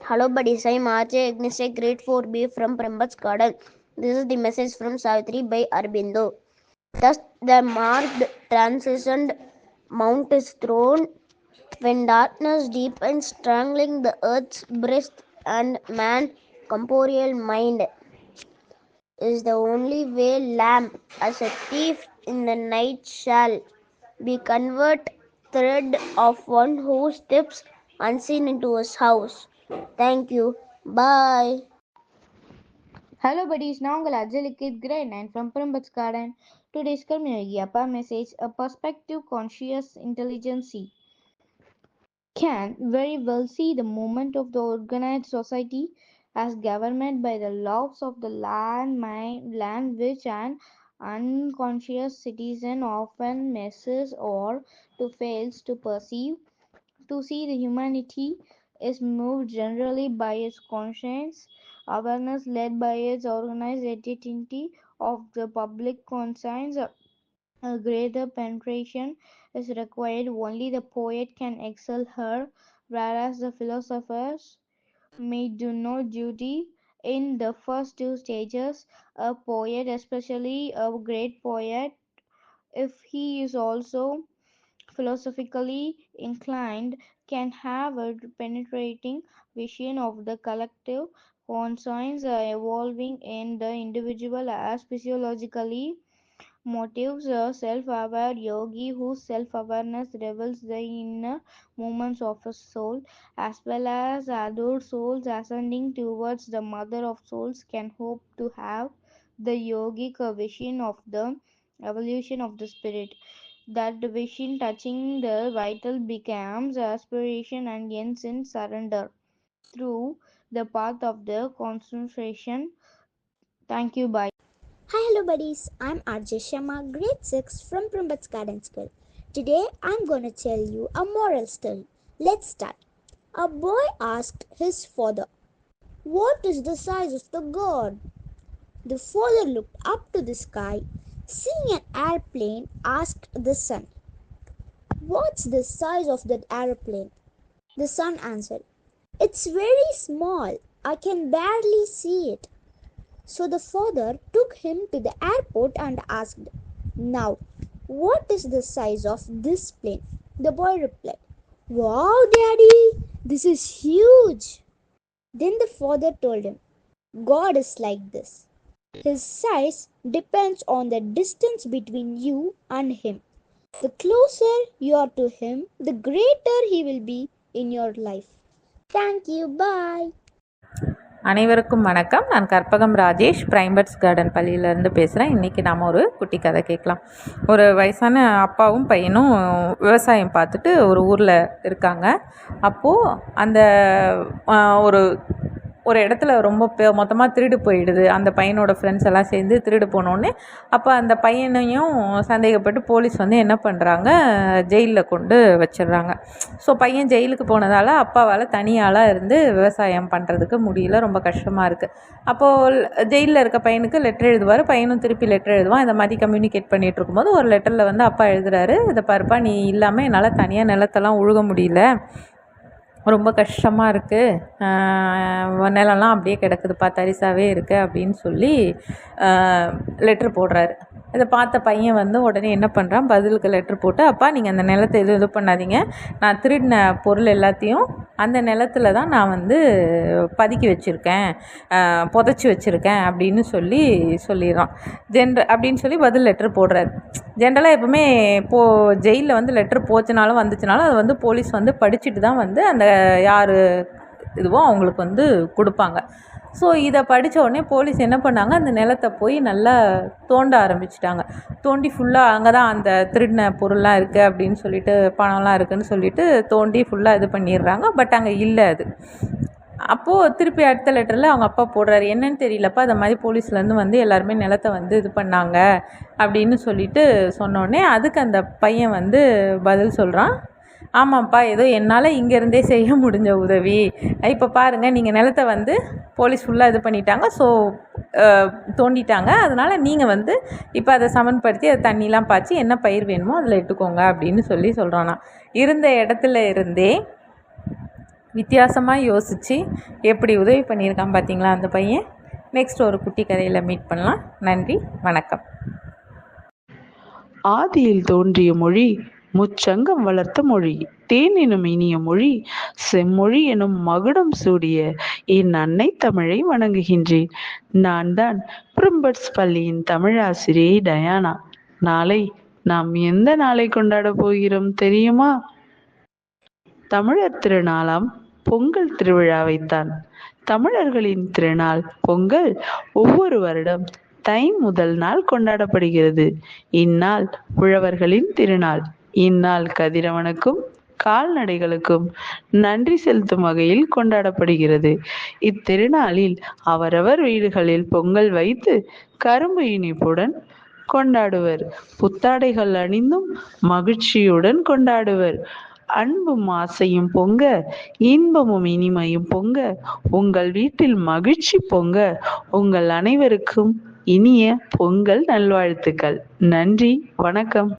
Hello buddies, I'm RJ Agnes, grade 4B from Prambats Garden. This is the message from Savitri by Aurobindo. Thus the marked transcendent mount is thrown when darkness deepens, strangling the earth's breast, and man, corporeal mind, is the only way. Lamb, as a thief in the night, shall be convert thread of one who steps unseen into his house. Thank you. Bye. Hello buddies, நான் உங்கள் அஜலிக்கித் great 9 from Prambats Garden. Today's community Appa message, a perspective conscious intelligence can very well see the movement of the organized society as government by the laws of the land which an unconscious citizen often misses or to fails to perceive. To see the humanity is moved generally by its conscience awareness led by its organized identity of the public conscience. A greater penetration is required. Only the poet can excel her, whereas the philosophers may do no duty in the first two stages. A poet, especially a great poet, if he is also philosophically inclined, can have a penetrating vision of the collective conscience evolving in the individual as physiologically motives. A self-aware yogi whose self-awareness reveals the inner movements of a soul as well as adult souls ascending towards the mother of souls can hope to have the yogic vision of the evolution of the spirit. That vision touching the vital becomes aspiration and ends in surrender through the path of the concentration. Thank you. Bye. Hi, hello buddies. I'm RJ Sharma, grade 6 from Prambats Garden School. Today I'm going to tell you a moral story. Let's start. A boy asked his father, "What is the size of the god?" The father looked up to the sky. Seeing an airplane, asked the son, "What's the size of that airplane?" The son answered, "It's very small. I can barely see it." So the father took him to the airport and asked, "Now, what is the size of this plane?" The boy replied, "Wow, Daddy, this is huge." Then the father told him, "God is like this. His size depends on the distance between you and him. The closer you are to him, the greater he will be in your life." Thank you. Bye. அனைவருக்கும் வணக்கம். நான் Karpagam Rajesh, பிரைம்பர்ட்ஸ் garden பள்ளியிலேருந்து பேசுகிறேன். இன்றைக்கி நாம் ஒரு குட்டி கதை கேட்கலாம். ஒரு வயசான அப்பாவும் பையனும் விவசாயம் பார்த்துட்டு ஒரு ஊரில் இருக்காங்க. அப்போது அந்த ஒரு இடத்துல ரொம்ப மொத்தமாக திருடு போயிடுது. அந்த பையனோட ஃப்ரெண்ட்ஸ் எல்லாம் சேர்ந்து திருடு போனோடனே அப்போ அந்த பையனையும் சந்தேகப்பட்டு போலீஸ் வந்து என்ன பண்ணுறாங்க, ஜெயிலில் கொண்டு வச்சிடுறாங்க. ஸோ பையன் ஜெயிலுக்கு போனதால் அப்பாவால் தனியாளாக இருந்து விவசாயம் பண்ணுறதுக்கு முடியல, ரொம்ப கஷ்டமாக இருக்குது. அப்போது ஜெயிலில் இருக்க பையனுக்கு லெட்டர் எழுதுவார், பையனும் திருப்பி லெட்டர் எழுதுவான். இந்த மாதிரி கம்யூனிகேட் பண்ணிகிட்டு இருக்கும்போது ஒரு லெட்டரில் வந்து அப்பா எழுதுறாரு, "இதை பாருப்பா, நீ இல்லாமல் என்னால் தனியாக நிலத்தெல்லாம் உழுக முடியல, ரொம்ப கஷ்டமாக இருக்குது, நிலம்லாம் அப்படியே கிடக்குதுப்பா, தரிசாகவே இருக்குது" அப்படின்னு சொல்லி லெட்ரு போடுறாரு. இதை பார்த்த பையன் வந்து உடனே என்ன பண்ணுறான், பதிலுக்கு லெட்ரு போட்டு, "அப்பா, நீங்கள் அந்த நிலத்தை இது பண்ணாதீங்க, நான் திருடின பொருள் எல்லாத்தையும் அந்த நிலத்தில் தான் நான் வந்து பதுக்கி வச்சுருக்கேன், புதைச்சி வச்சுருக்கேன்" அப்படின்னு சொல்லிடுறான். அப்படின்னு சொல்லி பதில் லெட்ரு போடுறாரு. ஜென்ரலாக எப்பவுமே ஜெயிலில் வந்து லெட்ரு போச்சுனாலும் வந்துச்சுனாலும் அது வந்து போலீஸ் வந்து படிச்சுட்டு தான் வந்து அந்த யார் இதுவோ அவங்களுக்கு வந்து கொடுப்பாங்க. ஸோ இதை படித்த உடனே போலீஸ் என்ன பண்ணாங்க, அந்த நிலத்தை போய் நல்லா தோண்ட ஆரம்பிச்சிட்டாங்க. தோண்டி ஃபுல்லாக அங்கே தான் அந்த திருடின பொருள்லாம் இருக்குது அப்படின்னு சொல்லிட்டு, பணம்லாம் இருக்குதுன்னு சொல்லிட்டு தோண்டி ஃபுல்லாக இது பண்ணிடுறாங்க. பட் அங்கே இல்லை அது. அப்போது திருப்பி அடுத்த லெட்டரில் அவங்க அப்பா போடுறாரு, "என்னன்னு தெரியலப்பா, அது மாதிரி போலீஸ்லேருந்து வந்து எல்லாருமே நிலத்தை வந்து இது பண்ணாங்க" அப்படின்னு சொல்லிட்டு சொன்னோடனே அதுக்கு அந்த பையன் வந்து பதில் சொல்கிறான், "ஆமாம்ப்பா, ஏதோ என்னால் இங்கேருந்தே செய்ய முடிஞ்ச உதவி. இப்போ பாருங்கள், நீங்கள் நிலத்தை வந்து போலீஸ் ஃபுல்லாக இது பண்ணிட்டாங்க, ஸோ தோண்டிட்டாங்க, அதனால் நீங்கள் வந்து இப்போ அதை சமன்படுத்தி அதை தண்ணிலாம் பாய்ச்சி என்ன பயிர் வேணுமோ அதில் இட்டுக்கோங்க" அப்படின்னு சொல்கிறானா. இருந்த இடத்துல இருந்தே வித்தியாசமாக யோசித்து எப்படி உதவி பண்ணியிருக்கான் பார்த்தீங்களா அந்த பையன். நெக்ஸ்ட் ஒரு குட்டி கதையில் மீட் பண்ணலாம். நன்றி, வணக்கம். ஆதியில் தோன்றிய மொழி முச்சங்கம் வளர்த்த மொழி, தேன் எனும் இனிய மொழி, செம்மொழி எனும் மகுடம் சூடிய என் அன்னை தமிழை வணங்குகின்றேன். நான் தான் பிரிம்பர்ட்ஸ் பள்ளியின் தமிழாசிரியை டயானா. நாளை நாம் எந்த நாளை கொண்டாட போகிறோம் தெரியுமா? தமிழர் திருநாளாம் பொங்கல் திருவிழாவைத்தான். தமிழர்களின் திருநாள் பொங்கல் ஒவ்வொரு வருடம் தை முதல் நாள் கொண்டாடப்படுகிறது. இந்நாள் உழவர்களின் திருநாள். இந்நாள் கதிரவனுக்கும் கால்நடைகளுக்கும் நன்றி செலுத்தும் வகையில் கொண்டாடப்படுகிறது. இத்திருநாளில் அவரவர் வீடுகளில் பொங்கல் வைத்து கரும்பு இனிப்புடன் கொண்டாடுவர். புத்தாடைகள் அணிந்தும் மகிழ்ச்சியுடன் கொண்டாடுவர். அன்பும் ஆசையும் பொங்க, இன்பமும் இனிமையும் பொங்க, உங்கள் வீட்டில் மகிழ்ச்சி பொங்க. உங்கள் அனைவருக்கும் இனிய பொங்கல் நல்வாழ்த்துக்கள். நன்றி, வணக்கம்.